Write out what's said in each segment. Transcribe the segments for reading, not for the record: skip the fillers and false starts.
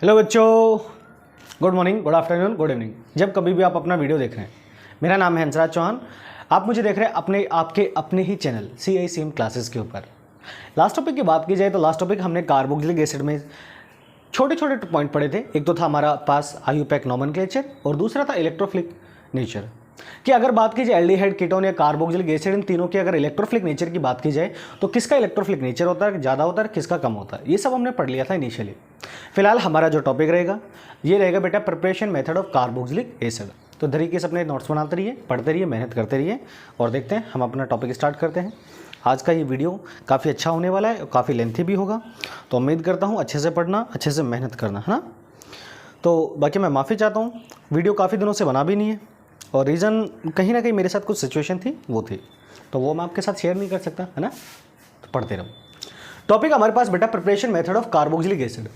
Hello बच्चों, good morning, good afternoon, good evening. जब कभी भी आप अपना वीडियो देख रहे हैं, मेरा नाम है हंसराज चौहान। आप मुझे देख रहे हैं अपने ही चैनल CICM क्लासेस के ऊपर। लास्ट टॉपिक की बात की जाए तो लास्ट टॉपिक हमने कार्बोक्सिलिक एसिड में छोटे छोटे पॉइंट पढ़े थे। एक तो था हमारा पास IUPAC नॉमेनक्लेचर और दूसरा था इलेक्ट्रोफिलिक नेचर। कि अगर बात की जाए एल्डिहाइड, कीटोन या कार्बोक्सिलिक एसिड, इन तीनों की अगर इलेक्ट्रोफिलिक नेचर की बात की जाए तो किसका इलेक्ट्रोफिलिक नेचर होता है, ज़्यादा होता है, किसका कम होता है, ये सब हमने पढ़ लिया था इनिशियली। फिलहाल हमारा जो टॉपिक रहेगा ये रहेगा बेटा preparation method of carboxylic acid. तो तरीके से अपने नोट्स बनाते रहिए, पढ़ते रहिए, मेहनत करते रहिए और देखते हैं हम अपना टॉपिक स्टार्ट करते हैं। आज का ये वीडियो काफ़ी अच्छा होने वाला है और काफ़ी लेंथी भी होगा, तो उम्मीद करता हूँ अच्छे से पढ़ना, अच्छे से मेहनत करना, है ना। तो बाकी मैं माफ़ी चाहता हूँ, वीडियो काफ़ी दिनों से बना भी नहीं है और रीज़न कहीं ना कहीं मेरे साथ कुछ सिचुएशन थी, वो थी, तो वो मैं आपके साथ शेयर नहीं कर सकता, है ना। तो पढ़ते रहो। टॉपिक हमारे पास बेटा preparation method of carboxylic acid.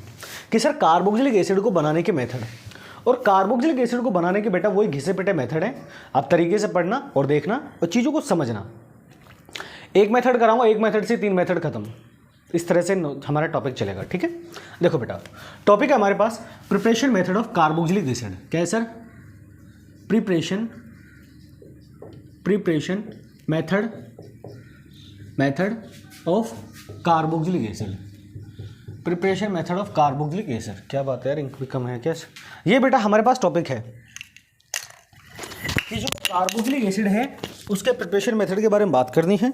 कि सर कार्बोक्सिलिक एसिड को बनाने के मेथड, और कार्बोक्सिलिक एसिड को बनाने के बेटा वही घिसे पिटे मेथड है। आप तरीके से पढ़ना और देखना और चीज़ों को समझना। एक मेथड कराऊंगा, एक मेथड से 3 मेथड खत्म, इस तरह से हमारा टॉपिक चलेगा, ठीक है। देखो बेटा, टॉपिक है हमारे पास preparation method of carboxylic acid. क्या है sir? Preparation method of carboxylic acid. Preparation method of carboxylic acid. क्या बात है यार, इंक भी कम है क्या? ये बेटा हमारे पास टॉपिक है कि जो कार्बोक्सिलिक एसिड है उसके प्रिपरेशन मेथड के बारे में बात करनी है।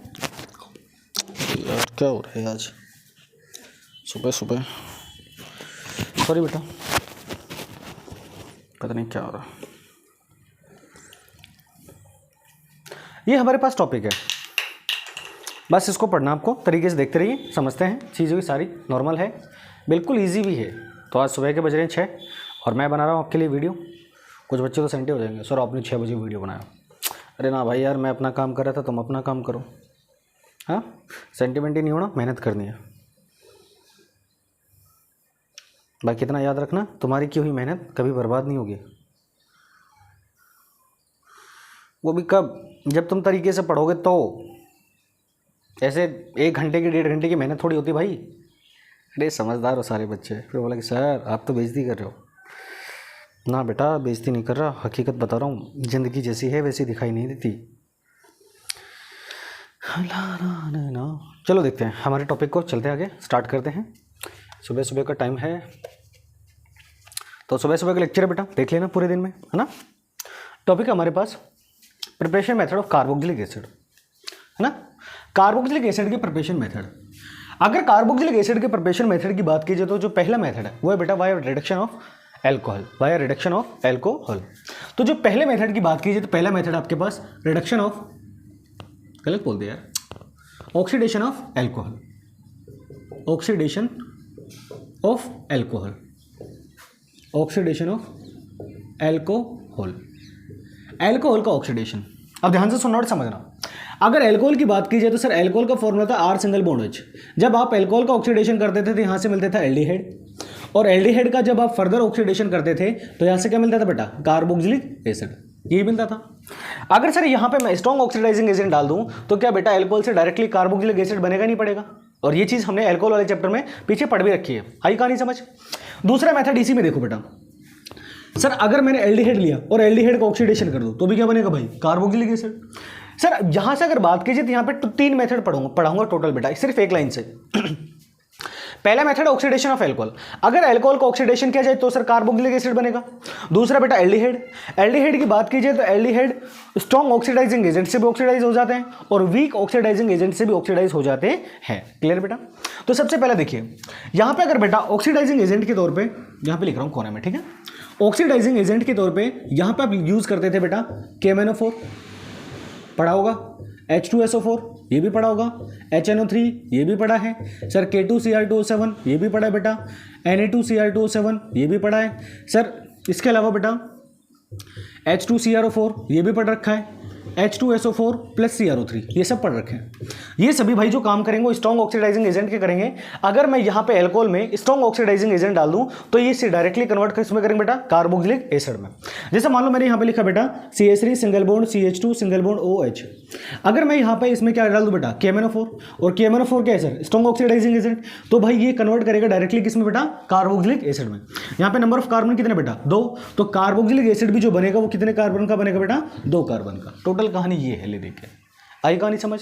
यार क्या हो रहा है आज सुबह सुबह, सॉरी बेटा, पता नहीं क्या हो रहा। ये हमारे पास टॉपिक है, बस इसको पढ़ना आपको, तरीके से देखते रहिए, समझते हैं। चीज़ें भी सारी नॉर्मल है, बिल्कुल इजी भी है। तो आज सुबह के बज रहे हैं 6 और मैं बना रहा हूँ आपके लिए वीडियो। कुछ बच्चे तो सेंटे हो जाएंगे, सर आपने 6 बजे वीडियो बनाया। अरे ना भाई यार, मैं अपना काम कर रहा था, तुम अपना काम करो। हाँ, सेंटिमेंट ही नहीं होना, मेहनत करनी है। बाकी इतना याद रखना, तुम्हारी की हुई मेहनत कभी बर्बाद नहीं होगी। वो भी कब? जब तुम तरीके से पढ़ोगे तो। ऐसे 1 घंटे की 1.5 घंटे की मेहनत थोड़ी होती भाई। अरे समझदार हो सारे बच्चे। फिर बोला कि सर आप तो बेइज्जती कर रहे हो। ना बेटा, बेइज्जती नहीं कर रहा, हकीकत बता रहा हूँ। ज़िंदगी जैसी है वैसी दिखाई नहीं देती। चलो देखते हैं हमारे टॉपिक को, चलते आगे, स्टार्ट करते हैं। सुबह सुबह का टाइम है तो सुबह सुबह का लेक्चर है बेटा, देख लेना पूरे दिन में, है ना। टॉपिक हमारे पास preparation method of carboxylic acid, है ना। कार्बोक्सिलिक एसिड के प्रिपरेशन मेथड। अगर कार्बोक्सिलिक एसिड के प्रिपरेशन मेथड की बात की जाए तो जो पहला मेथड है वो है बेटा via reduction of alcohol. Via reduction of alcohol. तो जो पहले मेथड की बात की जाए तो पहला मेथड आपके पास रिडक्शन ऑफ, गलत बोल दिया यार, oxidation of alcohol. Oxidation of alcohol, oxidation of alcohol, alcohol का ऑक्सीडेशन। अब ध्यान से सुनना और समझना। अगर एल्कोहल की बात की जाए तो सर एल्कोहल का फॉर्मूला था R सिंगल बॉन्ड H। जब आप एल्कोहल का ऑक्सीडेशन करते थे तो यहाँ से मिलता था एल्डिहाइड, और एल्डिहाइड का जब आप फर्दर ऑक्सीडेशन करते थे तो यहाँ से क्या मिलता था बेटा? कार्बोक्सिलिक एसिड, यही मिलता था। अगर सर यहाँ पे मैं स्ट्रॉन्ग ऑक्सीडाइजिंग एजेंट डाल दूँ तो क्या बेटा एल्कोहल से डायरेक्टली कार्बोक्सिलिक एसिड बनेगा? नहीं पड़ेगा। और ये चीज़ हमने एल्कोहल वाले चैप्टर में पीछे पढ़ भी रखी है। आई कहानी समझ? दूसरा मेथड इसी में देखो बेटा, सर अगर मैंने एल्डिहाइड लिया और एल्डिहाइड का ऑक्सीडेशन कर दूं तो भी क्या बनेगा भाई? Carboxylic acid. सर यहां से अगर बात कीजिए तो यहां पे 3 मेथड पढ़ाऊंगा टोटल बेटा, सिर्फ एक लाइन से। पहला मेथड ऑक्सीडेशन ऑफ एल्कोहल। अगर एल्कोहल का ऑक्सीडेशन किया जाए तो सर कार्बोक्सिलिक एसिड बनेगा। दूसरा बेटा एल्डिहाइड। एल्डिहाइड की बात कीजिए तो एल्डिहाइड स्ट्रॉन्ग ऑक्सीडाइजिंग एजेंट से भी ऑक्सीडाइज हो जाते हैं और वीक ऑक्सीडाइजिंग एजेंट से भी ऑक्सीडाइज हो जाते हैं। क्लियर बेटा? तो सबसे पहले देखिए, यहां पे अगर बेटा ऑक्सीडाइजिंग एजेंट के तौर पे, यहां पे लिख रहा हूं कोने में, ठीक है। ऑक्सीडाइजिंग एजेंट के तौर पे यहां पे आप यूज करते थे बेटा KMnO4, पढ़ा होगा। H2SO4 ये भी पढ़ा होगा। HNO3 ये भी पढ़ा है सर। K2Cr2O7 ये भी पढ़ा है बेटा। Na2Cr2O7 ये भी पढ़ा है सर। इसके अलावा बेटा H2CrO4 ये भी पढ़ रखा है। H2SO4 प्लस CrO3 ये सब पढ़ रखे हैं। ये सभी भाई जो काम करेंगे वो स्ट्रॉन्ग ऑक्सीडाइजिंग एजेंट के करेंगे। अगर मैं यहाँ पे एल्कोहल में स्ट्रॉन्ग ऑक्सीडाइजिंग एजेंट डाल दूं तो ये इसे डायरेक्टली कन्वर्ट किसमें करेंगे बेटा? कार्बोक्सिलिक एसिड में। जैसे मान लो मैंने यहाँ पे लिखा बेटा CH3 single bond CH2 single bond OH। अगर मैं यहाँ पे इसमें क्या डाल दूं बेटा? KMnO4, और KMnO4 क्या है सर? Strong oxidising agent. तो भाई ये कन्वर्ट करेगा डायरेक्टली किसमें बेटा? कार्बोक्सिलिक एसिड में। यहाँ पे नंबर ऑफ कार्बन कितने बेटा 2, तो कार्बोक्सिलिक एसिड भी जो बनेगा वो कितने कार्बन का बनेगा बेटा 2 कार्बन का। टोटल कहानी ये है, ले देखिए आई कहानी समझ।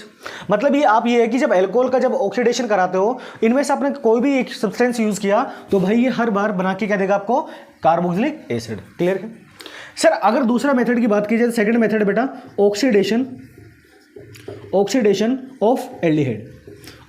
मतलब ये आप ये है कि जब एल्कोहल का जब ऑक्सीडेशन कराते हो, इनमें से आपने कोई भी एक सब्सटेंस यूज किया तो भाई ये हर बार बना के क्या देगा आपको, कार्बोक्सिलिक एसिड। क्लियर है सर। अगर दूसरा मेथड की बात की जाए, सेकंड मेथड बेटा oxidation of aldehyde,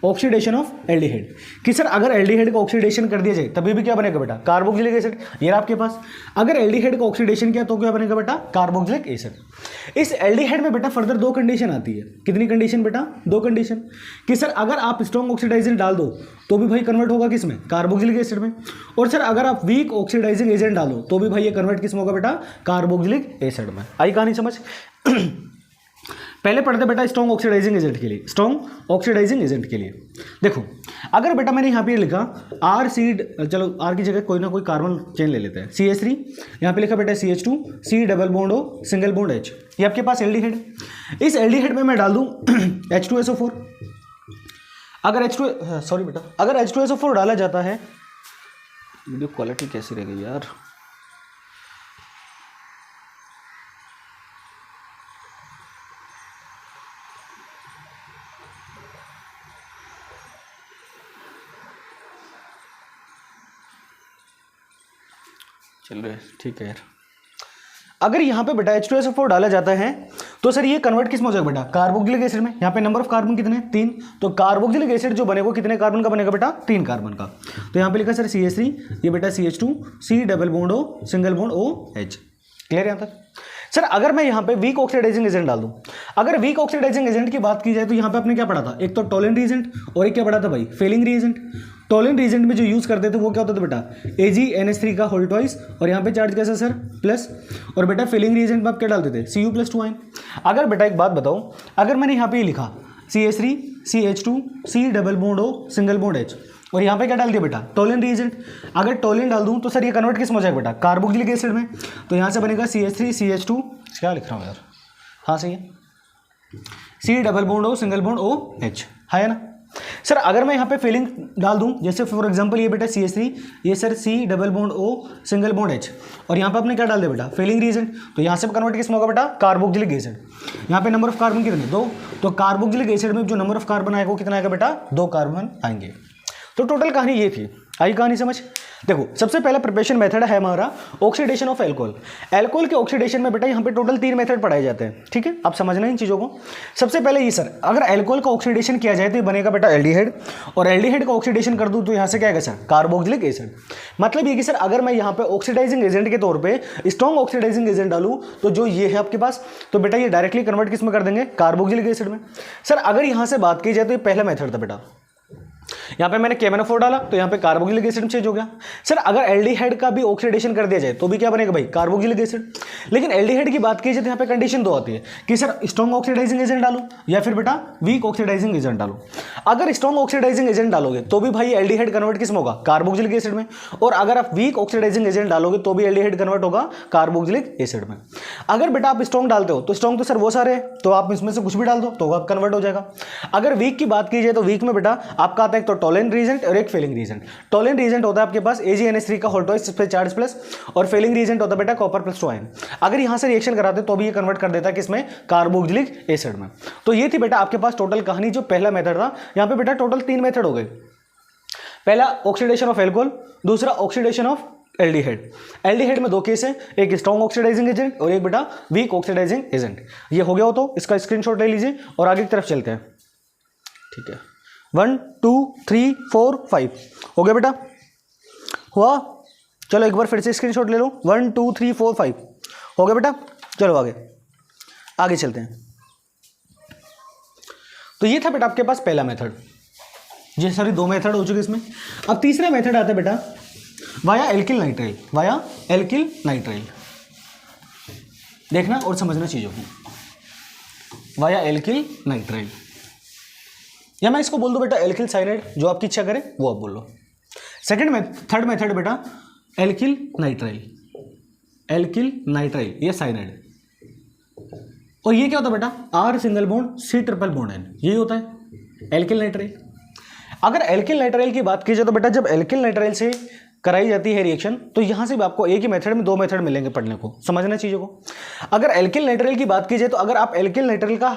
oxidation of aldehyde. कि सर अगर एल्डिहाइड का ऑक्सीडेशन कर दिया जाए तभी भी क्या बनेगा बेटा, कार्बोक्सिलिक एसिड। ये आपके पास अगर एल्डिहाइड का ऑक्सीडेशन किया तो क्या बनेगा बेटा, कार्बोक्सिलिक एसिड। इस एल्डिहाइड में बेटा फर्दर 2 कंडीशन आती है। कितनी कंडीशन बेटा, 2 कंडीशन। कि सर अगर आप स्ट्रॉन्ग ऑक्सीडाइजिंग डाल दो तो भी भाई कन्वर्ट होगा किस में, कार्बोक्सिलिक एसिड में। और सर अगर आप वीक ऑक्सीडाइजिंग एजेंट डालो तो भी भाई ये कन्वर्ट किस में होगा बेटा, कार्बोक्सिलिक एसिड में। आई कहानी समझ। पहले पढ़ते बेटा स्ट्रॉन्ग ऑक्सीडाइजिंग एजेंट के लिए, स्ट्रॉन्ग ऑक्सीडाइजिंग एजेंट के लिए देखो, अगर बेटा मैंने यहाँ पे लिखा आर सी, चलो आर की जगह कोई ना कोई कार्बन चेन ले लेते हैं, CH3, यहाँ पे लिखा बेटा CH2, C double bond O single bond H, ये आपके पास एल्डिहाइड है। इस एल्डिहाइड में मैं डाल दूँ H2SO4। अगर सॉरी बेटा, अगर H2SO4 डाला जाता है, वीडियो क्वालिटी कैसी रहेगी यार, चल रहे ठीक है यार। अगर यहाँ पे बेटा H2SO4 डाला जाता है तो सर ये कन्वर्ट किस में हो जाएगा बेटा, कार्बोक्सिलिक एसिड में। यहाँ पे नंबर ऑफ कार्बन कितने, 3, तो कार्बोक्सिलिक एसिड जो बनेगा कितने कार्बन का बनेगा बेटा, 3 कार्बन का। तो यहाँ पे लिखा सर CH3, ये बेटा CH2, C double bond O single bond OH। Clear यहाँ तक। सर अगर मैं यहाँ पे वीक ऑक्सीडाइजिंग एजेंट डाल दूँ, अगर वीक ऑक्सीडाइजिंग एजेंट की बात की जाए तो यहाँ पे आपने क्या पढ़ा था, एक तो टोलेंट रीजेंट और एक क्या पढ़ा था भाई, फेलिंग रीजेंट। टोलेंट रीजेंट में जो यूज करते थे वो क्या होता था बेटा, AgNH3 का होल ट्वाइस, और यहाँ पे चार्ज कैसा सर प्लस, और बेटा फेलिंग रीजेंट में आप क्या डालते थे, Cu+2 आयन। अगर बेटा एक बात बताओ, अगर मैंने यहाँ पे ये लिखा CH3, CH2, C double bond O single bond H, और यहाँ पे क्या डाल दिया बेटा, टोलेंट रीजेंट। अगर टोलेंट डाल दूँ तो सर ये कन्वर्ट किस में हो जाएगा बेटा, कार्बोक्सिलिक एसिड में। तो यहाँ से बनेगा CH3, CH2, क्या लिख रहा हूँ यार, हाँ सही है, C double bond O single bond OH, है ना। सर अगर मैं यहाँ पे फिलिंग डाल दूं, जैसे फॉर एग्जांपल ये बेटा CH3, ये sir C double bond O single bond H, और यहाँ पे आपने क्या डाल दिया बेटा, फिलिंग रीजेंट, तो यहाँ से कन्वर्ट किस में होगा बेटा, कार्बोक्सिलिक एसिड। यहाँ पे नंबर ऑफ कार्बन कितने, 2, तो कार्बोक्सिलिक एसिड में जो नंबर ऑफ कार्बन आएगा वो कितना आएगा बेटा, 2 कार्बन आएंगे। तो टोटल कहानी ये थी, आई कहानी समझ। देखो सबसे पहला प्रिपरेशन मेथड है हमारा ऑक्सीडेशन ऑफ एल्कोहल। एल्कोहल के ऑक्सीडेशन में बेटा यहाँ पे टोटल 3 मेथड पढ़ाए जाते हैं, ठीक है, आप समझना इन चीज़ों को। सबसे पहले ये सर, अगर एल्कोहल का ऑक्सीडेशन किया जाए तो ये बनेगा बेटा एल्डिहाइड, और एल्डिहाइड का ऑक्सीडेशन कर दूँ तो यहाँ से क्या आएगा सर, कार्बोक्सिलिक एसिड। मतलब ये कि सर अगर मैं यहाँ पे ऑक्सीडाइजिंग एजेंट के तौर पर स्ट्रॉन्ग ऑक्सीडाइजिंग एजेंट डालूँ तो जो ये है आपके पास, तो बेटा ये डायरेक्टली कन्वर्ट किस में कर देंगे, कार्बोक्सिलिक एसिड में। सर अगर यहाँ से बात की जाए तो ये पहला मेथड था बेटा, यहाँ पे मैंने KMnO4 डाला तो यहाँ पे कार्बोक्सिलिक एसिड चेंज हो गया। सर अगर एल्डिहाइड का भी ऑक्सीडेशन कर दिया जाए तो भी क्या बनेगा भाई, कार्बोक्सिलिक एसिड। लेकिन एल्डिहाइड की बात की जाए तो यहाँ पे कंडीशन 2 आती है कि सर स्ट्रॉन्ग ऑक्सीडाइजिंग एजेंट डालो या फिर बेटा वीक ऑक्सीडाइजिंग एजेंट डालो। अगर स्ट्रॉन्ग ऑक्सीडाइजिंग एजेंट डालोगे तो भी भाई एल्डिहाइड कन्वर्ट किस में होगा, कार्बोक्सिलिक एसिड में, और अगर आप वीक ऑक्सीडाइजिंग एजेंट डालोगे तो भी एल्डिहाइड कन्वर्ट होगा कार्बोक्सिलिक एसिड में। अगर बेटा आप स्ट्रॉन्ग डालते हो तो स्ट्रॉन्ग तो सर वो सारे हैं, तो आप इसमें से कुछ भी डाल दो तो आप कन्वर्ट हो जाएगा। अगर वीक की बात की जाए तो वीक में बेटा आपका आता है तो टोलेंट रीजेंट और एक फेलिंग रीजेंट। टोलेंट रीजेंट होता है आपके पास AgNH3 का होल ट्वाइस पे चार्ज प्लस, और फेलिंग रीजेंट होता है बेटा Copper+2 आयन। अगर यहां से रिएक्शन कराते तो भी ये कन्वर्ट कर देता है किसमें, कार्बोक्सिलिक एसिड में। तो ये थी बेटा आपके पास टोटल कहानी, जो पहला मेथड था। यहां पे बेटा टोटल 3 मेथड हो गए, पहला ऑक्सीडेशन ऑफ एल्कोहल, दूसरा ऑक्सीडेशन ऑफ एल्डिहाइड। एल्डिहाइड में 2 केस है, एक स्ट्रॉन्ग ऑक्सीडाइजिंग एजेंट और एक बेटा वीक ऑक्सीडाइजिंग एजेंट। ये हो गया हो तो इसका स्क्रीनशॉट ले लीजिए और आगे की तरफ चलते हैं, ठीक है। 1 2 3 4 5 हो गया बेटा, हुआ। चलो एक बार फिर से स्क्रीनशॉट ले लो, 1 2 3 4 5 हो गया बेटा। चलो आगे चलते हैं। तो ये था बेटा आपके पास पहला मेथड, ये सारी 2 मेथड हो चुके इसमें। अब तीसरा मेथड आता है बेटा via alkyl nitrile, via alkyl nitrile. देखना और समझना चीजों को, वाया एल्किल नाइट्राइल, या मैं इसको बोल दूं बेटा एल्किल साइनाइड, जो आपकी इच्छा करे वो आप बोल लो। थर्ड मेथड बेटा एल्किल नाइट्राइल, एल्किल नाइट्राइल ये साइनाइड। और ये क्या होता है बेटा, R single bond C triple bond N, यही होता है एल्किल नाइट्राइल। अगर एल्किल नाइट्राइल की बात की जाए तो बेटा जब एल्किल नाइट्राइल से कराई जाती है रिएक्शन, तो यहाँ से भी आपको एक ही मेथड में 2 मेथड मिलेंगे पढ़ने को, समझना चीज़ों को। अगर एल्किल नाइट्राइल की बात की जाए तो अगर आप एल्किल नाइट्राइल का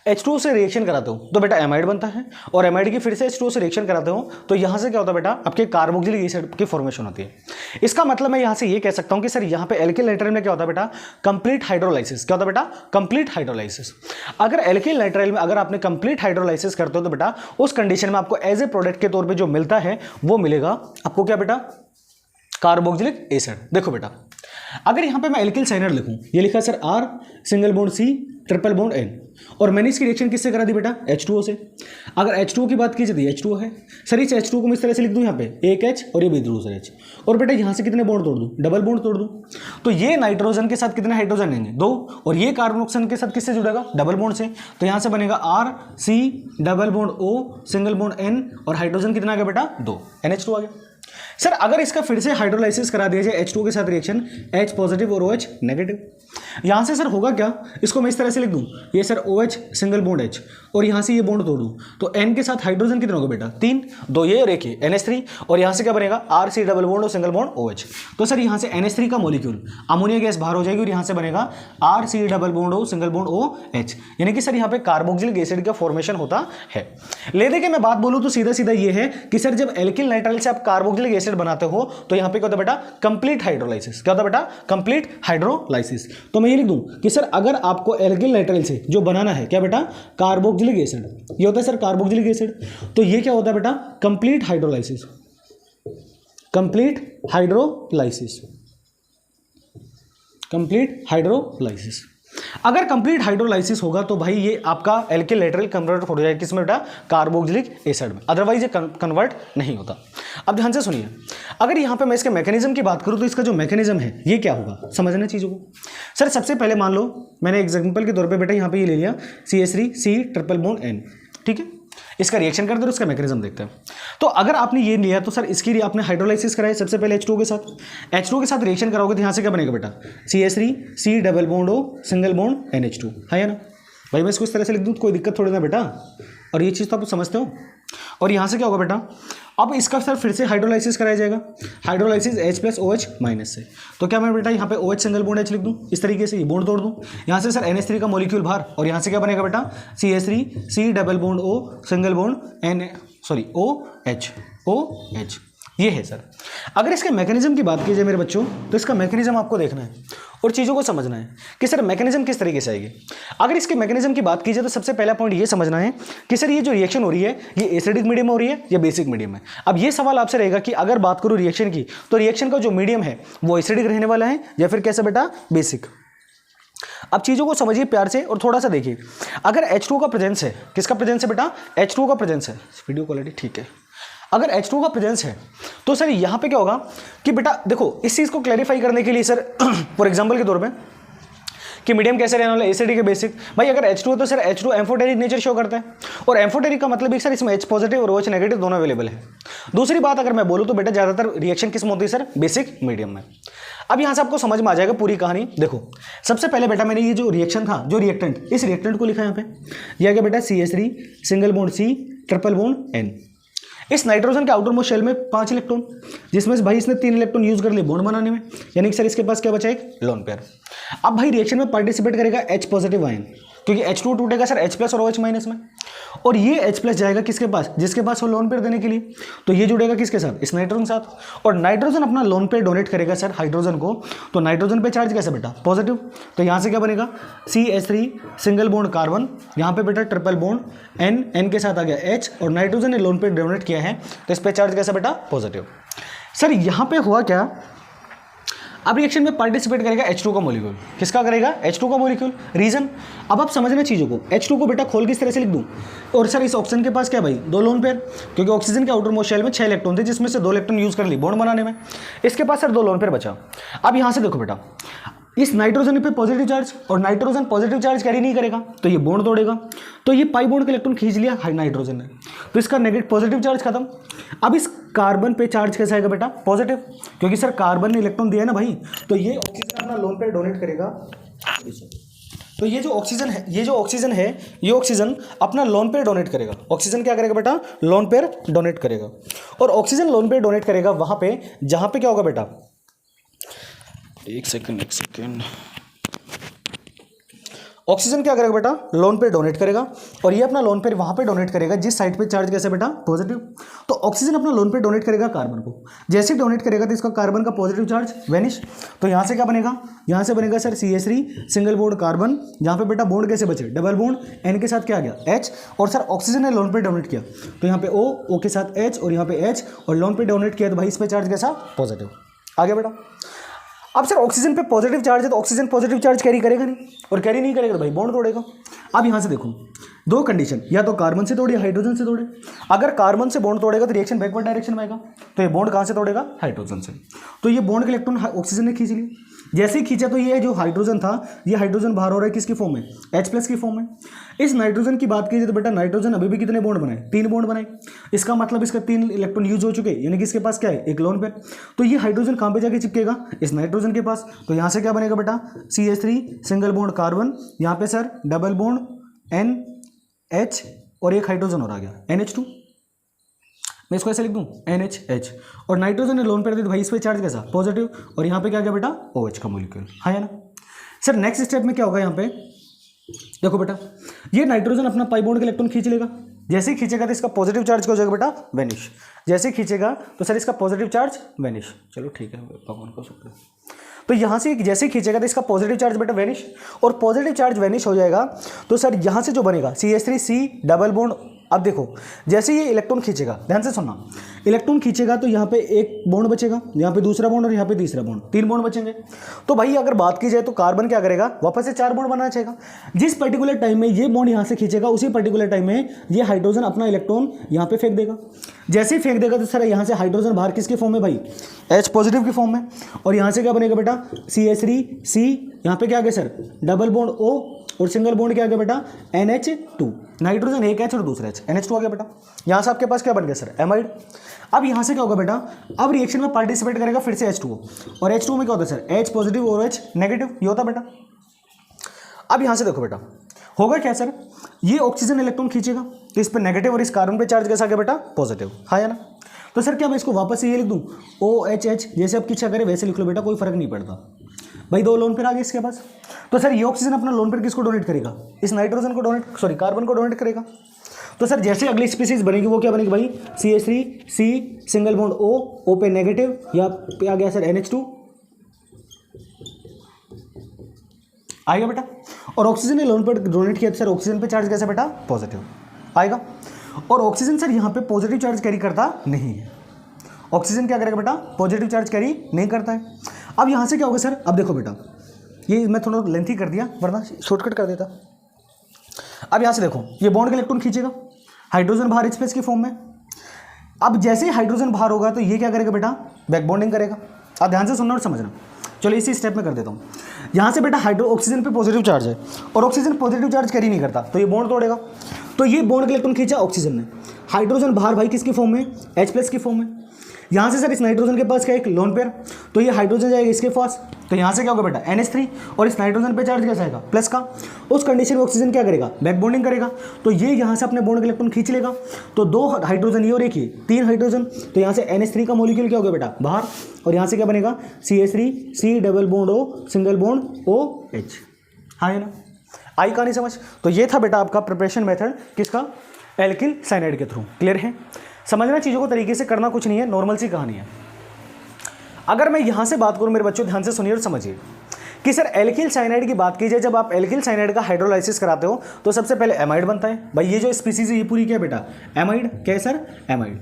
H2O से रिएक्शन कराते हो तो बेटा एमाइड बनता है, और एमाइड की फिर से H2O से रिएक्शन कराते हो तो यहाँ से क्या होता है बेटा, आपके कार्बोक्सिलिक एसिड की फॉर्मेशन होती है। इसका मतलब मैं यहाँ से ये कह सकता हूँ कि सर यहाँ पे एल्किल नाइट्राइल में क्या होता है बेटा, कंप्लीट हाइड्रोलाइसिस। क्या होता है बेटा, कंप्लीट हाइड्रोलाइसिस। अगर एल्किल नाइट्राइल में अगर आपने कंप्लीट हाइड्रोलाइसिस करते हो तो बेटा उस कंडीशन में आपको एज ए प्रोडक्ट के तौर पर जो मिलता है वो मिलेगा आपको क्या बेटा, कार्बोक्सिलिक एसिड। देखो बेटा, अगर यहाँ पे मैं एल्किल साइनाइड लिखूं, ये लिखा sir R single bond C triple bond N, और मैंने इसकी रिएक्शन किससे करा दी बेटा, H2O से। अगर H2O की बात की जाती है, H2O है सर, इस H2O को मैं इस तरह से लिख दूं यहाँ पे एक H और ये भी दूसरा H, और बेटा यहाँ से कितने बॉन्ड तोड़ दूं, डबल बॉन्ड तोड़ दूं, तो ये नाइट्रोजन के साथ कितने हाइड्रोजन लेंगे, 2, और ये कार्बन ऑक्सीजन के साथ किससे जुड़ेगा, डबल बॉन्ड से, तो यहाँ से बनेगा R C double bond O single bond N, और हाइड्रोजन कितना आ गया बेटा, 2, NH2 आ गया। सर अगर इसका फिर से हाइड्रोलाइसिस करा दिया जाए H2O के साथ रिएक्शन, H पॉजिटिव और OH नेगेटिव, यहाँ से सर होगा क्या, इसको मैं इस तरह से लिख दूँ, ये sir OH single bond H, और यहाँ से ये बॉन्ड तोड़ दूँ तो N के साथ हाइड्रोजन कितने होगा बेटा, 3, 2 ये और एक ये NH3, और यहाँ से क्या बनेगा RC डबल बॉन्ड और सिंगल बॉन्ड OH। तो सर यहाँ से NH3 का मॉलिक्यूल अमोनिया गैस बाहर हो जाएगी और यहाँ से बनेगा RC double bond O single bond OH, यानी कि सर यहाँ पे कार्बोक्सिलिक एसिड का फॉर्मेशन होता है। ले दे के मैं बात बोलूँ तो सीधा सीधा ये है कि सर जब एल्किल नाइट्राइल से आप कार्बोक्सिलिक एसिड बनाते हो तो यहाँ पे क्या होता है बेटा, कंप्लीट हाइड्रोलाइसिस। क्या होता है बेटा, कंप्लीट हाइड्रोलाइसिस। तो मैं ये लिख दूं कि सर अगर आपको एल्किल नाइट्राइल से जो बनाना है क्या बेटा, कार्बोक्सिलिक एसिड, ये होता है सर कार्बोक्सिलिक एसिड, तो ये क्या होता है बेटा, complete hydrolysis, complete hydrolysis, complete hydrolysis. अगर कंप्लीट हाइड्रोलाइसिस होगा तो भाई ये आपका एल्किल नाइट्राइल कन्वर्ट हो जाएगा किसमें बेटा, कार्बोक्सिलिक एसिड में, अदरवाइज ये कन्वर्ट नहीं होता। अब ध्यान से सुनिए, अगर यहाँ पे मैं इसके मैकेनिज्म की बात करूँ तो इसका जो मैकेनिज्म है ये क्या होगा, समझना चीज़ों को। सर सबसे पहले मान लो मैंने एग्जाम्पल के तौर पे बेटा यहाँ पे ये ले लिया CH3C ट्रिपल बॉन्ड N, ठीक है, इसका रिएक्शन करते हैं, उसका मैकेनिज्म देखते हैं। तो अगर आपने ये लिया तो सर इसकी आपने हाइड्रोलाइसिस कराया सबसे पहले H2O के साथ, H2O के साथ रिएक्शन कराओगे तो यहाँ से क्या बनेगा बेटा, CH3C double bond O single bond NH2, है ना भाई। मैं इसको इस तरह से लिख दूँ तो कोई दिक्कत थोड़ी ना बेटा, और ये चीज़ तो आप समझते हो। और यहाँ से क्या होगा बेटा, अब इसका सर फिर से हाइड्रोलाइसिस कराया जाएगा, hydrolysis H plus OH minus से, तो क्या मैं बेटा यहाँ पे OH सिंगल बॉन्ड H लिख दूँ इस तरीके से, ये बॉन्ड तोड़ दूँ, यहाँ से सर NH3 का मॉलिक्यूल बाहर, और यहाँ से क्या बनेगा बेटा, CH3C double bond O single bond OH, ये है सर। अगर इसके मैकेनिज्म की बात की जाए मेरे बच्चों तो इसका मैकेनिज्म आपको देखना है और चीज़ों को समझना है कि सर मैकेनिज्म किस तरीके से आएगी। अगर इसके मैकेनिज्म की बात की जाए तो सबसे पहला पॉइंट ये समझना है कि सर ये जो रिएक्शन हो रही है ये एसिडिक मीडियम हो रही है या बेसिक मीडियम है। अब ये सवाल आपसे रहेगा कि अगर बात करूँ रिएक्शन की तो रिएक्शन का जो मीडियम है वो एसिडिक रहने वाला है या फिर कैसा बेटा, बेसिक। अब चीज़ों को समझिए प्यार से और थोड़ा सा देखिए। अगर H2O का प्रेजेंस है, किसका प्रेजेंस है बेटा, H2O का प्रेजेंस है, वीडियो क्वालिटी ठीक है। अगर H2O का प्रेजेंस है तो सर यहाँ पे क्या होगा कि बेटा देखो इस चीज़ को क्लैरिफाई करने के लिए सर फॉर एग्जांपल के तौर पे कि मीडियम कैसे रहने वाला है, एसिडिक है बेसिक। भाई अगर H2O तो sir H2 amphoteric nature show करता है, और एम्फोटेरिक का मतलब सर इसमें H पॉजिटिव और OH नेगेटिव दोनों अवेलेबल है। दूसरी बात अगर मैं बोलूँ तो बेटा ज़्यादातर रिएक्शन किस में होती है सर, बेसिक मीडियम में। अब यहाँ से आपको समझ में आ जाएगा पूरी कहानी। देखो सबसे पहले बेटा मैंने ये जो रिएक्शन था, जो रिएक्टेंट, इस रिएक्टेंट को लिखा यहाँ पे, यह क्या बेटा CH3 single bond C triple bond N। इस नाइट्रोजन के आउटर मोस्ट शेल में 5 इलेक्ट्रॉन, जिसमें से भाई इसने 3 इलेक्ट्रॉन यूज कर लिए बॉन्ड बनाने में, यानी कि सर इसके पास क्या बचा, एक लोन पेयर। अब भाई रिएक्शन में पार्टिसिपेट करेगा H पॉजिटिव आयन, क्योंकि H2 टूटेगा सर H प्लस और OH माइनस में, और ये H प्लस जाएगा किसके पास, जिसके पास हो लोन पेयर देने के लिए, तो ये जुड़ेगा किसके साथ, इस नाइट्रोजन साथ, और नाइट्रोजन अपना लोन पेयर डोनेट करेगा सर हाइड्रोजन को। तो नाइट्रोजन पे चार्ज कैसे बेटा, पॉजिटिव, तो यहाँ से क्या बनेगा CH3 सिंगल बॉन्ड कार्बन, यहाँ पे बेटा ट्रिपल बॉन्ड N के साथ आ गया H, और नाइट्रोजन ने लोन पेयर डोनेट किया है तो इस पे चार्ज कैसा बेटा, पॉजिटिव। सर यहाँ पे हुआ क्या, अब रिएक्शन में पार्टिसिपेट करेगा H2 का मॉलिक्यूल, किसका करेगा, H2 का मॉलिक्यूल। रीजन अब आप समझना चीज़ों को, H2 को बेटा खोल किस तरह से लिख दूं, और सर इस ऑक्सीजन के पास क्या भाई, 2 लोन पेयर, क्योंकि ऑक्सीजन के आउटर मोस्ट शेल में 6 इलेक्ट्रॉन थे, जिसमें से 2 इलेक्ट्रॉन यूज कर ली बॉन्ड बनाने में, इसके पास सर 2 लोन पेयर बचा। अब यहाँ से देखो बेटा, इस नाइट्रोजन पे पॉजिटिव चार्ज, और नाइट्रोजन पॉजिटिव चार्ज कैरी नहीं करेगा तो ये बॉन्ड तोड़ेगा, तो ये पाई बॉन्ड का इलेक्ट्रॉन खींच लिया नाइट्रोजन ने, तो इसका नेगेटिव पॉजिटिव चार्ज खत्म। अब इस कार्बन पे चार्ज कैसा आएगा बेटा, पॉजिटिव, क्योंकि सर कार्बन ने इलेक्ट्रॉन दिया है ना भाई, तो ये ऑक्सीजन अपना लोन पेयर डोनेट करेगा, तो ये जो ऑक्सीजन है ये ऑक्सीजन अपना लोन पेयर डोनेट करेगा। ऑक्सीजन क्या करेगा बेटा? लोन पेयर डोनेट करेगा। और ऑक्सीजन लोन पेयर डोनेट करेगा वहां पे जहां पे क्या होगा बेटा, एक सेकेंड, ऑक्सीजन क्या करेगा बेटा? लोन पेयर डोनेट करेगा। और ये अपना लोन पेयर वहां पे डोनेट करेगा जिस साइड पे चार्ज कैसे बेटा? पॉजिटिव। तो ऑक्सीजन अपना लोन पेयर डोनेट करेगा कार्बन को। जैसे ही डोनेट करेगा तो इसका कार्बन का पॉजिटिव चार्ज वेनिश। तो यहां से क्या बनेगा? यहां से बनेगा sir CH3 single bond carbon. यहां पे बेटा बॉन्ड कैसे बचे? डबल बॉन्ड, N के साथ क्या आ गया? H। और सर ऑक्सीजन ने लोन पेयर डोनेट किया तो यहाँ पे O के साथ H और यहाँ पे H, और लोन पेयर डोनेट किया तो भाई इस पे चार्ज कैसा? पॉजिटिव। आ गया बेटा। अब सर ऑक्सीजन पे पॉजिटिव चार्ज है तो ऑक्सीजन पॉजिटिव चार्ज कैरी करेगा नहीं, और कैरी नहीं करेगा तो भाई बॉन्ड तोड़ेगा। अब यहाँ से देखो दो कंडीशन, या तो कार्बन से तोड़े या हाइड्रोजन से तोड़े। अगर कार्बन से बॉन्ड तोड़ेगा तो रिएक्शन बैकवर्ड डायरेक्शन में आएगा, तो ये बॉन्ड कहाँ से तोड़ेगा? हाइड्रोजन से। तो ये बॉन्ड के इलेक्ट्रॉन ऑक्सीजन ने खींच लिया। जैसे ही खींचा तो ये जो हाइड्रोजन था ये हाइड्रोजन बाहर हो रहा है किसकी फॉर्म में? H+ की फॉर्म में। इस नाइट्रोजन की बात कीजिए तो बेटा नाइट्रोजन अभी भी कितने बॉन्ड बनाए? 3 बॉन्ड बनाए। इसका मतलब इसका 3 इलेक्ट्रॉन यूज हो चुके, यानी कि इसके पास क्या है? एक लोन पेयर। तो ये हाइड्रोजन कहाँ पे जाके चिपकेगा? इस नाइट्रोजन के पास। तो यहाँ से क्या बनेगा बेटा? CH3 सिंगल बॉन्ड कार्बन, यहाँ पे सर डबल बॉन्ड NH और एक हाइड्रोजन और आ गया NH2। मैं इसको ऐसे लिख दूं NH। और नाइट्रोजन ने लोन पेयर दी तो भाई इस पे चार्ज कैसा? पॉजिटिव। और यहाँ पे क्या गया बेटा? OH का मॉलिक्यूल। हाँ है ना सर। नेक्स्ट स्टेप में क्या होगा? यहाँ पे देखो बेटा, ये नाइट्रोजन अपना पाई बॉन्ड के इलेक्ट्रॉन खींच लेगा। जैसे ही खींचेगा तो इसका पॉजिटिव चार्ज क्या हो जाएगा बेटा? वेनिश। जैसे ही खींचेगा तो सर इसका पॉजिटिव चार्ज वेनिश। चलो ठीक है, भगवान को शुक्र। तो यहाँ से जैसे ही खींचेगा तो इसका पॉजिटिव चार्ज बेटा वेनिश, और पॉजिटिव चार्ज वेनिश हो जाएगा तो सर यहाँ से जो बनेगा CH3C डबल बॉन्ड। अब देखो जैसे ये इलेक्ट्रॉन खींचेगा, ध्यान से सुनना, इलेक्ट्रॉन खींचेगा तो यहाँ पे एक बॉन्ड बचेगा, यहाँ पे दूसरा बॉन्ड और यहाँ पे तीसरा बॉन्ड, 3 बॉन्ड बचेंगे। तो भाई अगर बात की जाए तो कार्बन क्या करेगा? वापस से 4 बॉन्ड बनाना चाहेगा। जिस पर्टिकुलर टाइम में ये बॉन्ड यहाँ से खींचेगा उसी पर्टिकुलर टाइम में ये हाइड्रोजन अपना इलेक्ट्रॉन यहाँ पे फेंक देगा। जैसे ही फेंक देगा तो सर यहाँ से हाइड्रोजन बाहर किसके फॉर्म में भाई? H पॉजिटिव की फॉर्म में। और यहाँ से क्या बनेगा बेटा? CH3C, यहाँ पे क्या आ गया सर? डबल बॉन्ड O, और सिंगल बॉन्ड क्या आ गया बेटा? NH2। नाइट्रोजन एक H और दूसरा H, NH2 आ गया बेटा। यहाँ से आपके पास क्या बन गया सर? एमाइड। अब यहाँ से क्या होगा बेटा? अब रिएक्शन में पार्टिसिपेट करेगा फिर से H2O, और H2O में क्या होता है सर? H पॉजिटिव और H नेगेटिव, ये होता बेटा। अब यहाँ से देखो बेटा होगा क्या सर? ये ऑक्सीजन इलेक्ट्रॉन खींचेगा तो इस पर नेगेटिव और इस कार्बन पे चार्ज कैसा आ गया बेटा? पॉजिटिव। हाँ या ना? तो सर क्या मैं इसको वापस से ये लिख दूँ OHH, जैसे आप इच्छा करें वैसे लिख लो बेटा, कोई फर्क नहीं पड़ता भाई। 2 लोन पेयर आ गए इसके पास। तो सर ये ऑक्सीजन अपना लोन पेयर किसको डोनेट करेगा? इस नाइट्रोजन को डोनेट, सॉरी कार्बन को डोनेट करेगा। तो सर जैसे अगली स्पीसीज बनेगी वो क्या बनेगी भाई? CH3C सिंगल बॉन्ड O पे नेगेटिव, या पे आ गया सर NH2 आएगा बेटा। और ऑक्सीजन ने लोन पेयर डोनेट किया तो सर ऑक्सीजन पे चार्ज कैसा बेटा? पॉजिटिव आएगा। और ऑक्सीजन सर यहाँ पे पॉजिटिव चार्ज कैरी करता नहीं है। ऑक्सीजन क्या करेगा बेटा? पॉजिटिव चार्ज कैरी नहीं करता है। अब यहाँ से क्या होगा सर? अब देखो बेटा, ये मैं थोड़ा लेंथी कर दिया वरना शॉर्टकट कर देता। अब यहाँ से देखो ये बॉन्ड के इलेक्ट्रॉन खींचेगा, हाइड्रोजन बाहर H+ की फॉर्म में। अब जैसे ही हाइड्रोजन बाहर होगा तो ये क्या करेगा बेटा? बैक बॉन्डिंग करेगा। अब ध्यान से सुनना और समझना। चलो इसी स्टेप में कर देता हूँ। यहाँ से बेटा ऑक्सीजन पे पॉजिटिव चार्ज है और ऑक्सीजन पॉजिटिव चार्ज कैरी नहीं करता, तो ये बॉन्ड तोड़ेगा। तो ये बॉन्ड के इलेक्ट्रॉन खींचा ऑक्सीजन ने, हाइड्रोजन बाहर भाई किसकी फॉर्म में? H+ की फॉर्म में। यहाँ से सर इस नाइट्रोजन के पास क्या एक लोन पेयर, तो ये हाइड्रोजन जाएगा इसके पास, तो यहाँ से क्या होगा बेटा? NH3, और इस नाइट्रोजन पे चार्ज कैसा आएगा? प्लस का। उस कंडीशन में ऑक्सीजन क्या करेगा? बैक बॉन्डिंग करेगा। तो ये यहाँ से अपने बॉन्ड के इलेक्ट्रॉन खींच लेगा, तो 2 हाइड्रोजन ये और एक ही 3 हाइड्रोजन, तो यहाँ से NH3 का मॉलिक्यूल क्या होगा बेटा? बाहर। और यहाँ से क्या बनेगा? CH3C double bond O single bond OH। हाँ है ना? आई कहानी समझ? तो ये था बेटा आपका प्रिपरेशन मेथड किसका? एल्किल साइनाइड के थ्रू। क्लियर है? समझना चीज़ों को तरीके से, करना कुछ नहीं है, नॉर्मल सी कहानी है। अगर मैं यहाँ से बात करूँ मेरे बच्चों, ध्यान से सुनिए और समझिए कि सर एल्किल साइनाइड की बात की जाए, जब आप एल्किल साइनाइड का हाइड्रोलाइसिस कराते हो तो सबसे पहले एमाइड बनता है। भाई ये जो स्पीसीज है ये पूरी क्या है बेटा? एमाइड। क्या है सर? एमाइड।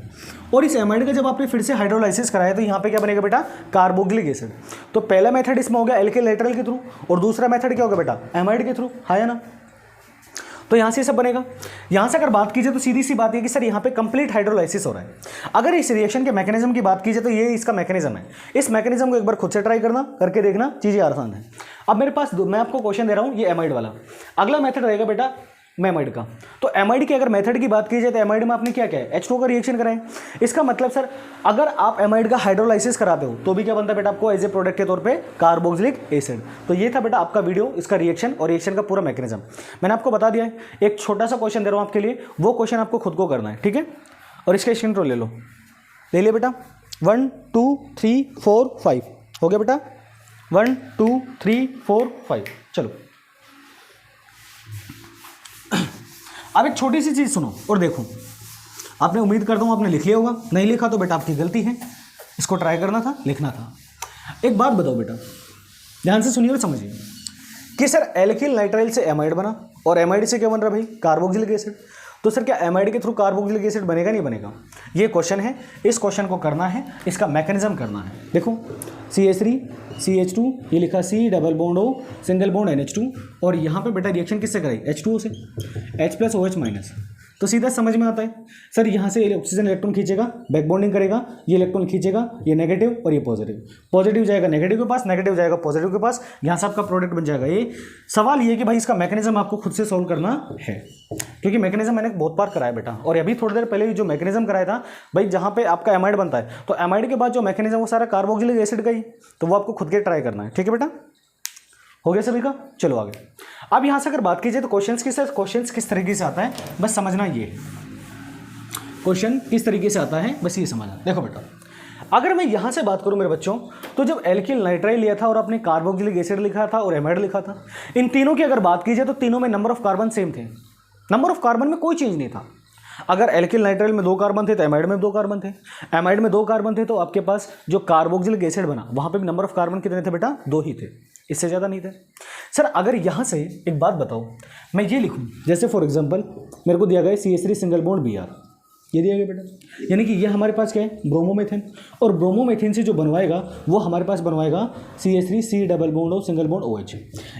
और इस एमाइड का जब आपने फिर से हाइड्रोलाइसिस कराया तो यहाँ पे क्या बनेगा बेटा? Carboxylic acid. तो पहला मेथड इसमें हो गया एल्किल लेटरल के थ्रू, और दूसरा मेथड क्या होगा बेटा? एमाइड के थ्रू। है ना? तो यहाँ से सब बनेगा। यहाँ से अगर बात कीजिए तो सीधी सी बात है कि सर यहाँ पे कंप्लीट हाइड्रोलाइसिस हो रहा है। अगर इस रिएक्शन के मैकेनिज्म की बात कीजिए तो ये इसका मैकेनिज्म है। इस मैकेनिज्म को एक बार खुद से ट्राई करना, करके देखना, चीज़ें आसान है। अब मेरे पास मैं आपको क्वेश्चन दे रहा हूँ ये एमाइड वाला। अगला मेथड रहेगा बेटा एमाइड का। तो एमाइड की अगर मेथड की बात की जाए तो एमाइड में आपने क्या क्या है, H2O का रिएक्शन कराए। इसका मतलब सर अगर आप एमाइड का हाइड्रोलाइसिस कराते हो तो भी क्या बनता है बेटा आपको एज ए प्रोडक्ट के तौर पे कार्बोक्सिलिक एसिड। तो ये था बेटा आपका वीडियो, इसका रिएक्शन और रिएक्शन का पूरा मैकेनिज्म मैंने आपको बता दिया है। एक छोटा सा क्वेश्चन दे रहा हूँ आपके लिए, वो क्वेश्चन आपको खुद को करना है, ठीक है। और इसका स्क्रीन ले लो, ले लिया बेटा। 1 2 3 4 5 हो गया बेटा, 1 2 3 4 5। चलो अब एक छोटी सी चीज़ सुनो और देखो, आपने उम्मीद करता हूँ आपने लिख लिया होगा, नहीं लिखा तो बेटा आपकी गलती है, इसको ट्राई करना था, लिखना था। एक बात बताओ बेटा, ध्यान से सुनिए और समझिए कि सर एल्किल नाइट्राइल से एमाइड बना और एमाइड से क्या बन रहा भाई, कार्बोक्सिलिक एसिड। तो सर क्या एमाइड के थ्रू कार्बोक्सिलिक एसिड बनेगा नहीं बनेगा, ये क्वेश्चन है। इस क्वेश्चन को करना है, इसका मैकेनिज्म करना है। देखो CH3 CH2 ये लिखा C double bond O single bond NH2 और यहाँ पे बेटा रिएक्शन किससे कराई, H2O से, H प्लस OH माइनस। तो सीधा समझ में आता है सर, यहाँ से ऑक्सीजन इलेक्ट्रॉन खींचेगा, बैक बॉन्डिंग करेगा, ये इलेक्ट्रॉन खींचेगा, ये नेगेटिव और ये पॉजिटिव, पॉजिटिव जाएगा नेगेटिव के पास, नेगेटिव जाएगा पॉजिटिव के पास, यहाँ से आपका प्रोडक्ट बन जाएगा। ये सवाल ये कि भाई इसका मैकेनिज्म आपको खुद से सॉल्व करना है, क्योंकि मैकेनिज्म मैंने बहुत बार कराया बेटा। और अभी थोड़ी देर पहले जो मैकेनिज्म कराया था भाई, जहाँ पे आपका एमाइड बनता है तो एमाइड के बाद जो मैकेनिज्म वो सारा कार्बोक्सिलिक एसिड का ही, तो वो आपको खुद के ट्राई करना है, ठीक है बेटा। हो गया सभी का, चलो आगे। अब यहाँ से अगर बात की जाए तो क्वेश्चंस किस तरीके से आता है बस समझना, ये क्वेश्चन किस तरीके से आता है बस ये समझना। देखो बेटा, अगर मैं यहाँ से बात करूँ मेरे बच्चों, तो जब एल्किल नाइट्राइल लिया था और आपने कार्बोक्सिलिक एसिड लिखा था और एमाइड लिखा था, इन तीनों की अगर बात की जाए तो तीनों में नंबर ऑफ कार्बन सेम थे, नंबर ऑफ कार्बन में कोई चेंज नहीं था। अगर एल्किल नाइट्राइल में 2 कार्बन थे तो एमाइड में 2 कार्बन थे, एमाइड में 2 कार्बन थे तो आपके पास जो कार्बोक्सिलिक एसिड बना वहाँ पे भी नंबर ऑफ कार्बन कितने थे बेटा, 2 ही थे, इससे ज़्यादा नहीं थे। सर अगर यहाँ से एक बात बताओ, मैं ये लिखूँ जैसे फॉर एग्जांपल मेरे को दिया गया CH3 सिंगल बॉन्ड Br, ये दिया गया बेटा, यानी कि ये हमारे पास क्या है, ब्रोमोमेथेन, और ब्रोमोमेथेन से जो बनवाएगा वो हमारे पास बनवाएगा CH3 C double bond O single bond OH।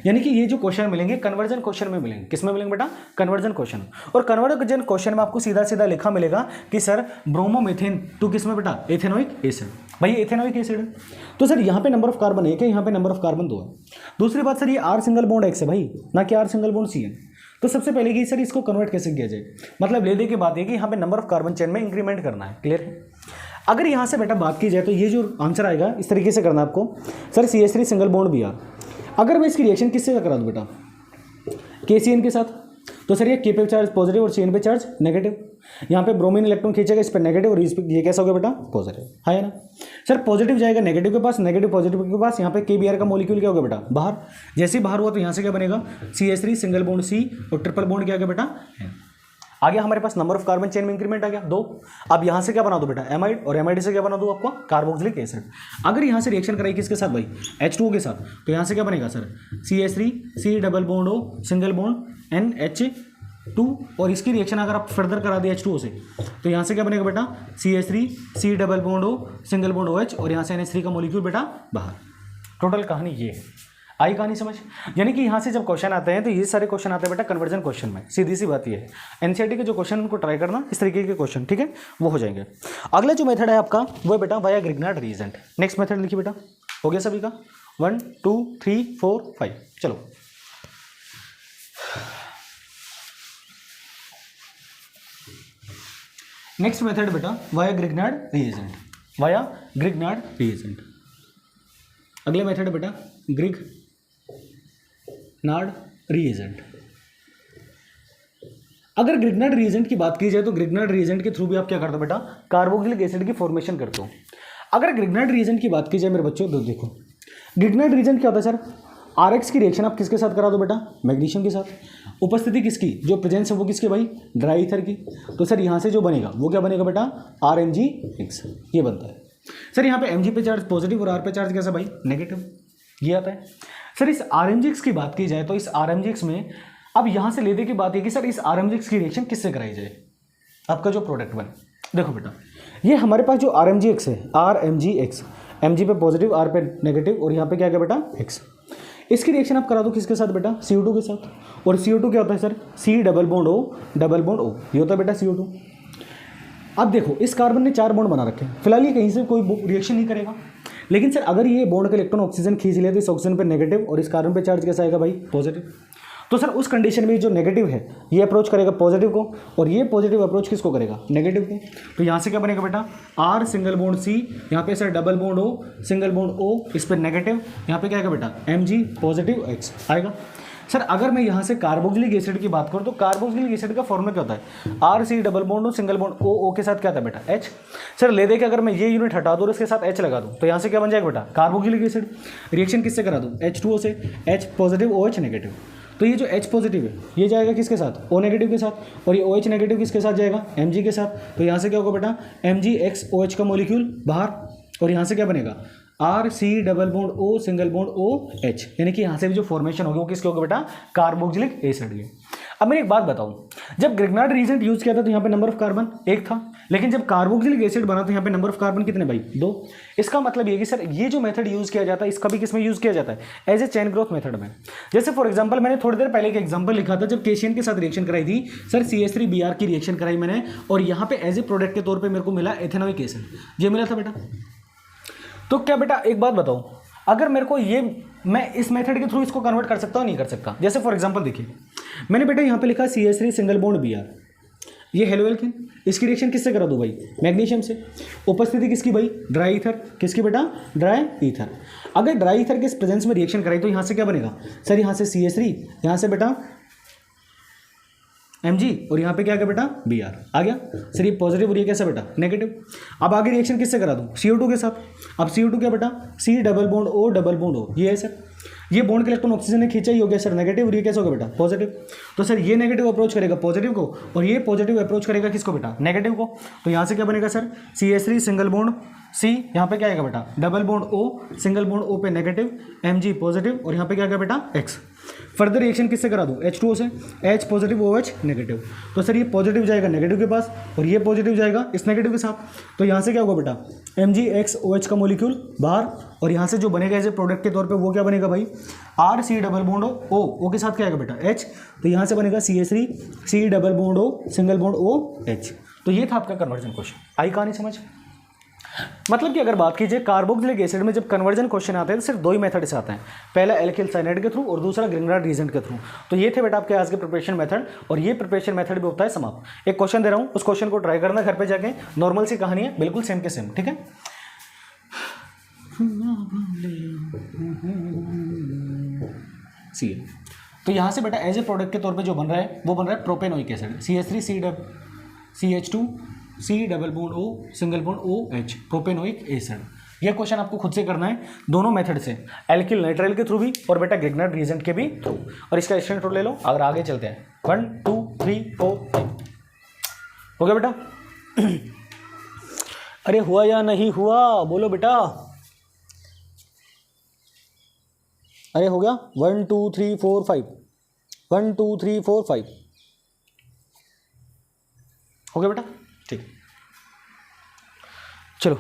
यानी कि ये जो क्वेश्चन मिलेंगे कन्वर्जन क्वेश्चन में मिलेंगे, किस में मिलेंगे बेटा, कन्वर्जन क्वेश्चन। और कन्वर्जन क्वेश्चन में आपको सीधा सीधा लिखा मिलेगा कि सर ब्रोमोमेथेन टू किस में बेटा, एथेनोइक एसिड। भाई एथेनोइक एसिड है तो सर यहाँ पे नंबर ऑफ कार्बन 1 है, यहाँ पे नंबर ऑफ कार्बन 2 है। दूसरी बात सर ये R सिंगल बॉन्ड X है भाई, ना कि R सिंगल बॉन्ड C है। तो सबसे पहले कि सर इसको कन्वर्ट कैसे किया जाए, मतलब ले दे के बात है कि यहाँ पे नंबर ऑफ कार्बन चेन में इंक्रीमेंट करना है, क्लियर है। अगर यहाँ से बेटा बात की जाए तो ये जो आंसर आएगा इस तरीके से करना है आपको, sir CH3 single bond Br। अगर मैं इसकी रिएक्शन किससे करा दूँ बेटा, KCN के साथ, तो सर ये K पे चार्ज पॉजिटिव और CN पे चार्ज नेगेटिव, यहाँ पे ब्रोमीन इलेक्ट्रॉन खींचेगा इस पर नेगेटिव और इस पर ये कैसा हो गया बेटा, पॉजिटिव है ना। सर पॉजिटिव जाएगा नेगेटिव के पास, नेगेटिव पॉजिटिव के पास, यहाँ पे KBr का मॉलिक्यूल क्या हो गया बेटा, बाहर। जैसे ही बाहर हुआ तो यहाँ से क्या बनेगा, CH3 सिंगल बॉन्ड C और ट्रिपल बॉन्ड क्या आ गया बेटा, आ गया हमारे पास नंबर ऑफ कार्बन चेन में इंक्रीमेंट आ गया 2। अब यहाँ से क्या बना दो बेटा, एमाइड, और एमाइड से क्या बना दो आपको, कार्बोक्सिलिक एसिड। अगर यहाँ से रिएक्शन कराई किसके साथ भाई, H2O के साथ, तो यहाँ से क्या बनेगा sir, CH3 C double bond O single bond NH2, और इसकी रिएक्शन अगर आप फर्दर करा दें H2O से, तो यहाँ से क्या बनेगा बेटा, CH3 C double bond O single bond OH, और यहाँ से NH3 का मॉलिक्यूल बेटा बाहर। टोटल कहानी ये है, आई कहानी समझ। यानी कि यहाँ से जब क्वेश्चन आते हैं तो ये सारे क्वेश्चन आते हैं बेटा कन्वर्जन क्वेश्चन में, सीधी सी बात ये है। एनसीईआरटी के जो क्वेश्चन उनको ट्राई करना, इस तरीके के क्वेश्चन, ठीक है, वो हो जाएंगे। अगला जो मेथड है आपका वो है बेटा via Grignard reagent. Next method लिखिए बेटा, हो गया सभी का, 1 2 3 4 5। चलो नेक्स्ट मेथड बेटा via Grignard reagent, via Grignard reagent. अगले मेथड है बेटा ग्रिग्नार्ड रिएजेंट। अगर ग्रिग्नार्ड रिएजेंट की बात की जाए तो ग्रिग्नार्ड रिएजेंट के थ्रू भी आप क्या करते हो बेटा, कार्बोक्सिलिक एसिड की फॉर्मेशन करते हो। अगर ग्रिग्नार्ड रिएजेंट की बात की जाए मेरे बच्चों तो देखो ग्रिग्नार्ड रिएजेंट क्या होता है सर, RX की रिएक्शन आप किसके साथ करा दो बेटा, मैग्नीशियम के साथ। उपस्थिति किसकी, जो प्रेजेंस है वो किसकी भाई, ड्राई ईथर की। तो सर यहाँ से जो बनेगा वो क्या बनेगा बेटा, RMgX, ये बनता है। सर यहाँ पे Mg पे चार्ज पॉजिटिव और R पे चार्ज कैसा भाई, नेगेटिव, ये आता है। सर इस RMgX की बात की जाए तो इस RMgX में अब यहाँ से लेने की बात है कि सर इस RMgX की रिएक्शन किससे कराई जाए, आपका जो प्रोडक्ट बने। देखो बेटा ये हमारे पास जो RMgX है, RMgX, Mg पे पॉजिटिव R पे नेगेटिव और यहाँ पे क्या क्या बेटा X, इसकी रिएक्शन आप करा दो किसके साथ बेटा, CO2 के साथ। और CO2 क्या होता है sir, C double bond O double bond O, ये होता है बेटा CO2। अब देखो इस कार्बन ने 4 बॉन्ड बना रखे हैं, फिलहाल ये कहीं से कोई रिएक्शन नहीं करेगा, लेकिन सर अगर ये बॉन्ड का इलेक्ट्रॉन ऑक्सीजन खींच ले तो इस ऑक्सीजन पे नेगेटिव और इस कार्बन पे चार्ज कैसा आएगा भाई, पॉजिटिव। तो सर उस कंडीशन में जो नेगेटिव है ये अप्रोच करेगा पॉजिटिव को, और ये पॉजिटिव अप्रोच किसको करेगा, नेगेटिव को। तो यहाँ से क्या बनेगा बेटा, R सिंगल बॉन्ड C, यहाँ पे sir double bond O single bond O, इस पर नेगेटिव, यहाँ पे क्या आएगा बेटा Mg पॉजिटिव X आएगा। सर अगर मैं यहाँ से कार्बोक्सिलिक एसिड की बात करूँ तो कार्बोक्सिलिक एसिड का फॉर्मूला क्या होता है, RC double bond O single bond O के साथ क्या आता है बेटा H। सर ले दे के अगर मैं ये यूनिट हटा दूँ और इसके साथ H लगा दूँ तो यहाँ से क्या बन जाएगा बेटा, कार्बोक्सिलिक एसिड। रिएक्शन किससे करा दूँ, H2O से, H पॉजिटिव OH नेगेटिव। तो ये जो H पॉजिटिव है ये जाएगा किसके साथ, O नेगेटिव के साथ, और ये OH नेगेटिव किसके साथ जाएगा, Mg के साथ। तो यहाँ से क्या होगा बेटा, MgXOH का मॉलिक्यूल बाहर, और यहाँ से क्या बनेगा, RC double bond O single bond OH, यानी कि यहाँ से भी जो फॉर्मेशन होगी वो किसके होगा बेटा, कार्बोक्सिलिक एसिड की। अब मैं एक बात बताऊँ, जब ग्रिग्नार्ड रीजेंट यूज किया था तो यहाँ पे नंबर ऑफ कार्बन 1 था, लेकिन जब कार्बोक्सिलिक एसिड बना तो यहाँ पे नंबर ऑफ कार्बन कितने भाई, 2। इसका मतलब ये कि सर ये जो मेथड यूज किया जाता है इसका भी किसमें यूज किया जाता है, as a chain growth method में। जैसे फॉर एग्जांपल मैंने थोड़ी देर पहले एक एग्जांपल लिखा था, जब केशियन के साथ रिएक्शन कराई थी सर, CH3Br की रिएक्शन कराई मैंने, और यहाँ पे एज ए प्रोडक्ट के तौर पर मेरे को मिला एथेनोइक एसिड, ये मिला था बेटा। तो क्या बेटा एक बात बताओ, अगर मेरे को ये, मैं इस मेथड के थ्रू इसको कन्वर्ट कर सकता हूँ नहीं कर सकता। जैसे फॉर एग्जांपल देखिए मैंने बेटा यहाँ पे लिखा CH3 सिंगल बॉन्ड Br, ये हेलो एल्केन, इसकी रिएक्शन किससे करा दो भाई, मैग्नीशियम से। उपस्थिति किसकी भाई, ड्राई ईथर, किसकी बेटा, ड्राई ईथर। अगर ड्राई ईथर के प्रेजेंस में रिएक्शन कराई तो यहाँ से क्या बनेगा सर, यहाँ से CH3, यहाँ से बेटा Mg, और यहाँ पे क्या आ गया बेटा Br आ गया सर, ये पॉजिटिव और ये कैसा बेटा नेगेटिव। अब आगे रिएक्शन किससे करा दूँ, CO2 के साथ। अब CO2 क्या बेटा, C double bond O double bond O, ये है सर, ये बॉन्ड के इलेक्ट्रॉन ऑक्सीजन ने खींचा ही हो गया सर नेगेटिव, और ये कैसा होगा बेटा पॉजिटिव। तो सर ये नेगेटिव अप्रोच करेगा पॉजिटिव को, और ये पॉजिटिव अप्रोच करेगा किसको बेटा, नेगेटिव को। तो यहाँ से क्या बनेगा sir, CH3 single bond C, यहाँ पे क्या आएगा बेटा double bond O single bond O पे नेगेटिव, Mg पॉजिटिव, और यहाँ पे क्या आएगा बेटा X। फर्दर रिएक्शन किससे करा दूँ, H2O से, H पॉजिटिव OH नेगेटिव। तो सर ये पॉजिटिव जाएगा नेगेटिव के पास, और ये पॉजिटिव जाएगा इस नेगेटिव के साथ। तो यहाँ से क्या होगा बेटा, MgXOH का मॉलिक्यूल बाहर, और यहाँ से जो बनेगा एज ए प्रोडक्ट के तौर पे वो क्या बनेगा भाई, RC डबल बॉन्ड O के साथ क्या आएगा बेटा H। तो यहाँ से बनेगा CH3 C double bond O single bond OH। तो ये था आपका कन्वर्जन क्वेश्चन। आई कहानी समझ। मतलब कि अगर बात कीजिए कार्बोक्सिलिक एसिड में जब कन्वर्जन क्वेश्चन आते हैं तो सिर्फ 2 ही मेथड से आते हैं, पहला एल्किल साइनाइड के थ्रू और दूसरा ग्रिग्नार्ड रीजेंट के थ्रू। तो ये थे बेटा आपके आज के प्रिपरेशन मेथड, और ये प्रिपरेशन मेथड भी होता है समाप्त। एक क्वेश्चन दे रहा हूँ, उस क्वेश्चन को ट्राई करना घर पे जाके, नॉर्मल सी कहानी है बिल्कुल सेम के सेम, ठीक है। सी, तो यहाँ से बेटा एज ए प्रोडक्ट के तौर पे जो बन रहा है वो बन रहा है propanoic acid, CH3 C double bond O single bond OH, propanoic acid. यह क्वेश्चन आपको खुद से करना है दोनों मेथड से, एल्किल नाइट्राइल के थ्रू भी और बेटा ग्रिग्नार्ड रीजेंट के भी थ्रू। और इसका स्क्रीनशॉट ले लो। अगर आगे चलते हैं 1 2 3 4 5 हो गया बेटा। अरे हुआ या नहीं हुआ बोलो बेटा। अरे हो गया 1 2 3 4 5 1 2 3 4 5 हो गया बेटा, ठीक। चलो,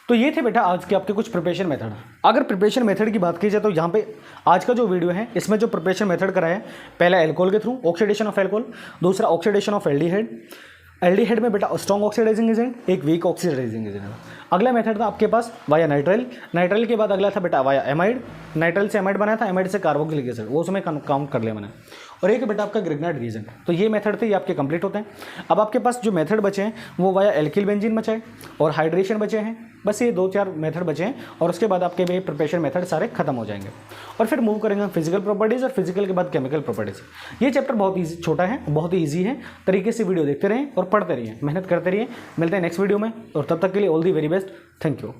तो ये थे बेटा आज के आपके कुछ प्रिपरेशन मेथड। अगर प्रिपरेशन मेथड की बात की जाए तो यहाँ पे आज का जो वीडियो है इसमें जो प्रिपरेशन मेथड कराया है, पहला एल्कोहल के थ्रू ऑक्सीडेशन ऑफ एल्कोहल, दूसरा ऑक्सीडेशन ऑफ एल्डिहाइड। एल्डिहाइड में बेटा स्ट्रॉन्ग ऑक्सीडाइजिंग एजेंट, एक वीक ऑक्सीडाइजिंग एजेंट। अगला मेथड था आपके पास वाया नाइट्राइल, नाइट्राइल के बाद अगला था बेटा वाया एमाइड, नाइट्राइल से एमाइड बनाया था, एमाइड से कार्बोक्सिलिक एसिड, वो उसमें काउंट कर लिया मैंने। और एक बेटा आपका ग्रिग्नार्ड रीजेंट। तो ये मेथड थे, ये आपके कंप्लीट होते हैं। अब आपके पास जो मेथड बचे हैं वो वाया एल्किल बेंजीन बचा है और हाइड्रेशन बचे हैं, बस ये 2-4 मेथड बचे हैं, और उसके बाद आपके वे प्रिपरेशन मेथड सारे खत्म हो जाएंगे। और फिर मूव करेंगे फिजिकल प्रॉपर्टीज़, और फिजिकल के बाद केमिकल प्रॉपर्टीज़। ये चैप्टर बहुत ईजी, छोटा है, बहुत ही ईजी है। तरीके से वीडियो देखते रहें और पढ़ते रहिए, मेहनत करते रहिए। मिलते हैं नेक्स्ट वीडियो में, और तब तक के लिए all the very best. Thank you.